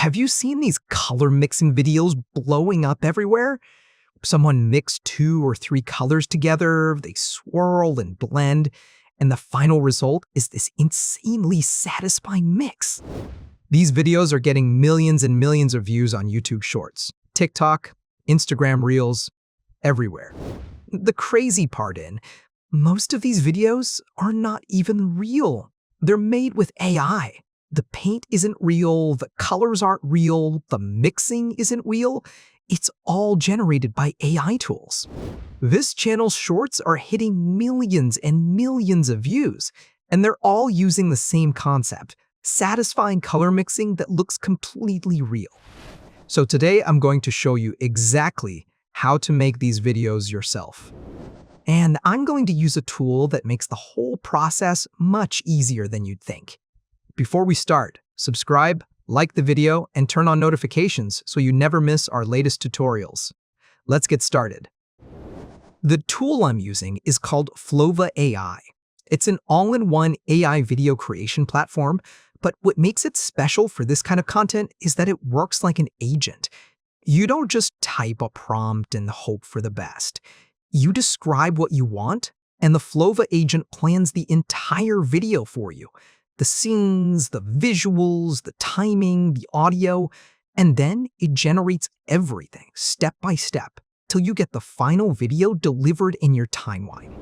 Have you seen these color mixing videos blowing up everywhere? Someone mixed 2 or 3 colors together, they swirl and blend, and the final result is this insanely satisfying mix. These videos are getting millions and millions of views on YouTube Shorts, TikTok, Instagram Reels, everywhere. The crazy part most of these videos are not even real. They're made with AI. The paint isn't real, the colors aren't real, the mixing isn't real. It's all generated by AI tools. This channel's shorts are hitting millions and millions of views, and they're all using the same concept, satisfying color mixing that looks completely real. So today I'm going to show you exactly how to make these videos yourself. And I'm going to use a tool that makes the whole process much easier than you'd think. Before we start, subscribe, like the video, and turn on notifications so you never miss our latest tutorials. Let's get started. The tool I'm using is called Flova AI. It's an all-in-one AI video creation platform, but what makes it special for this kind of content is that it works like an agent. You don't just type a prompt and hope for the best. You describe what you want, and the Flova agent plans the entire video for you. The scenes, the visuals, the timing, the audio, and then it generates everything step by step till you get the final video delivered in your timeline.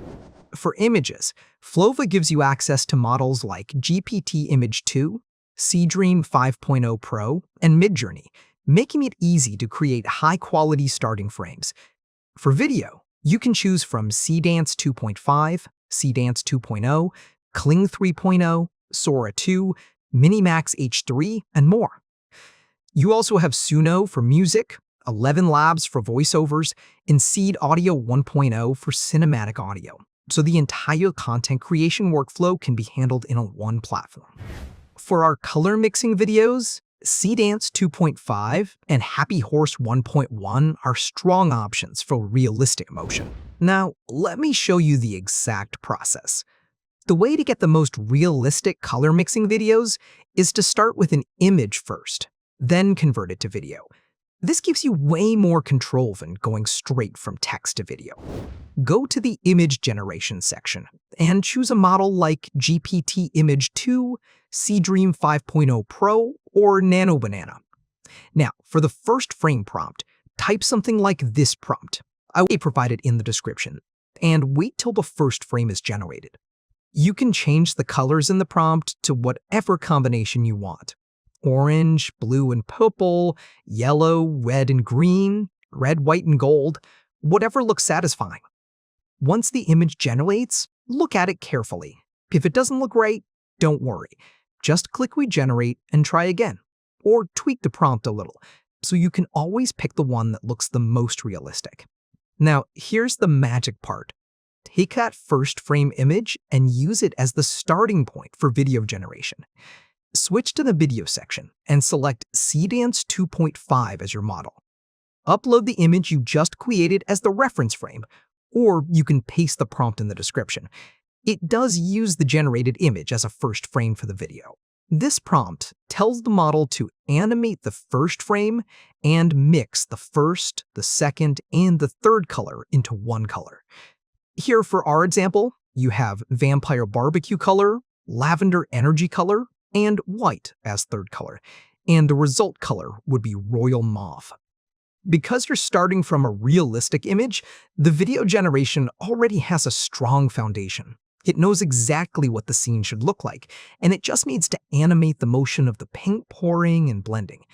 For images, Flova gives you access to models like GPT Image 2, Seedream 5.0 Pro, and Midjourney, making it easy to create high-quality starting frames. For video, you can choose from Seedance 2.5, Seedance 2.0, Kling 3.0, Sora 2, Minimax H3, and more. You also have Suno for music, ElevenLabs for voiceovers, and Seed Audio 1.0 for cinematic audio, so the entire content creation workflow can be handled in one platform. For our color mixing videos, Seedance 2.5 and Happy Horse 1.1 are strong options for realistic motion. Now, let me show you the exact process. The way to get the most realistic color mixing videos is to start with an image first, then convert it to video. This gives you way more control than going straight from text to video. Go to the image generation section and choose a model like GPT Image 2, Seedream 5.0 Pro, or Nanobanana. Now, for the first frame prompt, type something like this prompt. I will provide it in the description, and wait till the first frame is generated. You can change the colors in the prompt to whatever combination you want. Orange, blue and purple, yellow, red and green, red, white and gold, whatever looks satisfying. Once the image generates, look at it carefully. If it doesn't look right, don't worry. Just click Regenerate and try again, or tweak the prompt a little, so you can always pick the one that looks the most realistic. Now, here's the magic part. Take that first frame image and use it as the starting point for video generation. Switch to the video section and select Seedance 2.5 as your model. Upload the image you just created as the reference frame, or you can paste the prompt in the description. It does use the generated image as a first frame for the video. This prompt tells the model to animate the first frame and mix the first, the second, and the third color into one color. Here for our example, you have Vampire Barbecue color, Lavender Energy color, and white as third color, and the result color would be Royal Mauve. Because you're starting from a realistic image, the video generation already has a strong foundation. It knows exactly what the scene should look like, and it just needs to animate the motion of the paint pouring and blending.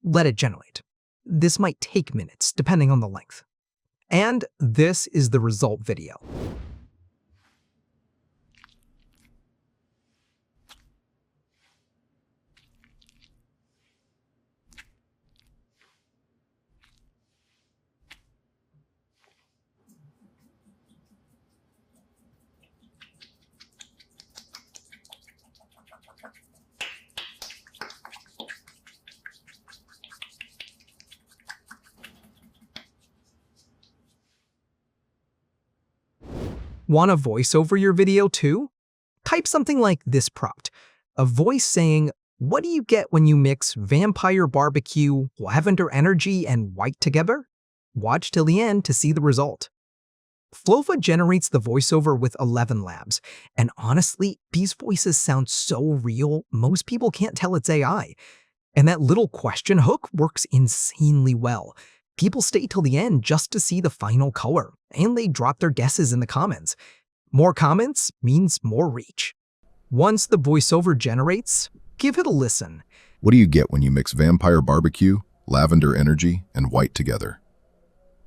Let it generate. This might take minutes, depending on the length. And this is the result video. Want to voice over your video too? Type something like this prompt, a voice saying, What do you get when you mix vampire barbecue, lavender energy, and white together? Watch till the end to see the result. Flova generates the voiceover with ElevenLabs, and honestly, these voices sound so real, most people can't tell it's AI. And that little question hook works insanely well. People stay till the end just to see the final color, and they drop their guesses in the comments. More comments means more reach. Once the voiceover generates, give it a listen. What do you get when you mix vampire barbecue, lavender energy, and white together?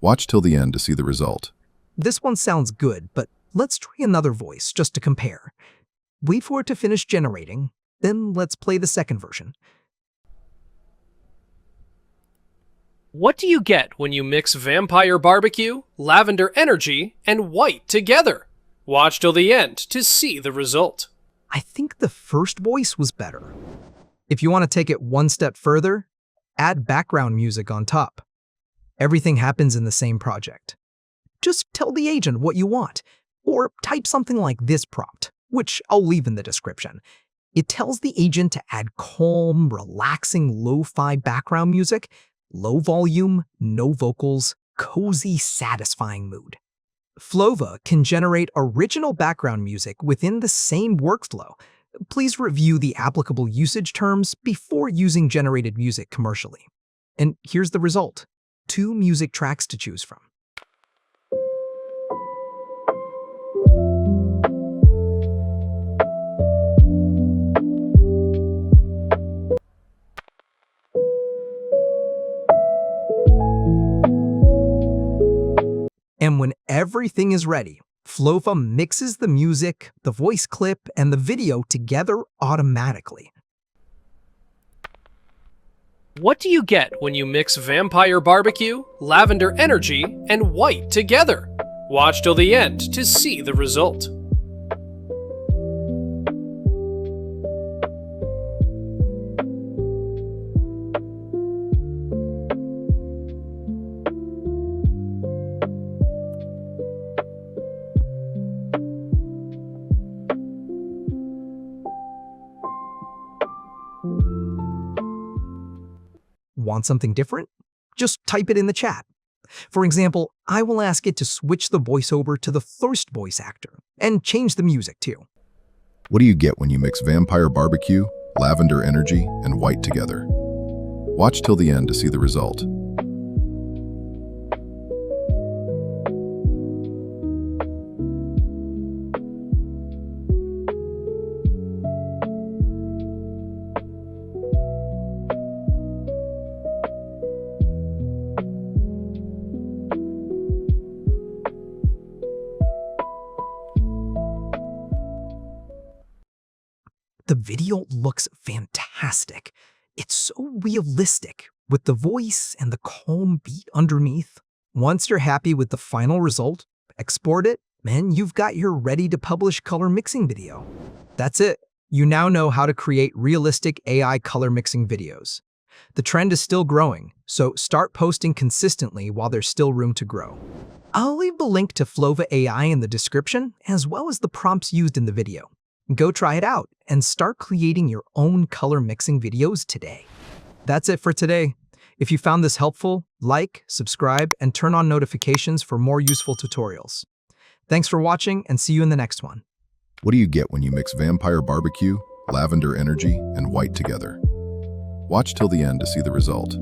Watch till the end to see the result. This one sounds good, but let's try another voice just to compare. Wait for it to finish generating, then let's play the second version. What do you get when you mix vampire barbecue, lavender energy, and white together? Watch till the end to see the result. I think the first voice was better. If you want to take it one step further, add background music on top. Everything happens in the same project. Just tell the agent what you want, or type something like this prompt, which I'll leave in the description. It tells the agent to add calm, relaxing lo-fi background music, low volume, no vocals, cozy, satisfying mood. Flova can generate original background music within the same workflow. Please review the applicable usage terms before using generated music commercially. And here's the result: 2 music tracks to choose from. And when everything is ready, Flova mixes the music, the voice clip, and the video together automatically. What do you get when you mix vampire barbecue, lavender energy, and white together? Watch till the end to see the result. Want something different? Just type it in the chat. For example, I will ask it to switch the voiceover to the first voice actor and change the music too. What do you get when you mix vampire barbecue, lavender energy, and white together? Watch till the end to see the result. The video looks fantastic. It's so realistic, with the voice and the calm beat underneath. Once you're happy with the final result, export it, and you've got your ready-to-publish color mixing video. That's it. You now know how to create realistic AI color mixing videos. The trend is still growing, so start posting consistently while there's still room to grow. I'll leave the link to Flova AI in the description, as well as the prompts used in the video. Go try it out and start creating your own color mixing videos today. That's it for today. If you found this helpful, like, subscribe, and turn on notifications for more useful tutorials. Thanks for watching, and see you in the next one. What do you get when you mix vampire barbecue, lavender energy, and white together? Watch till the end to see the result.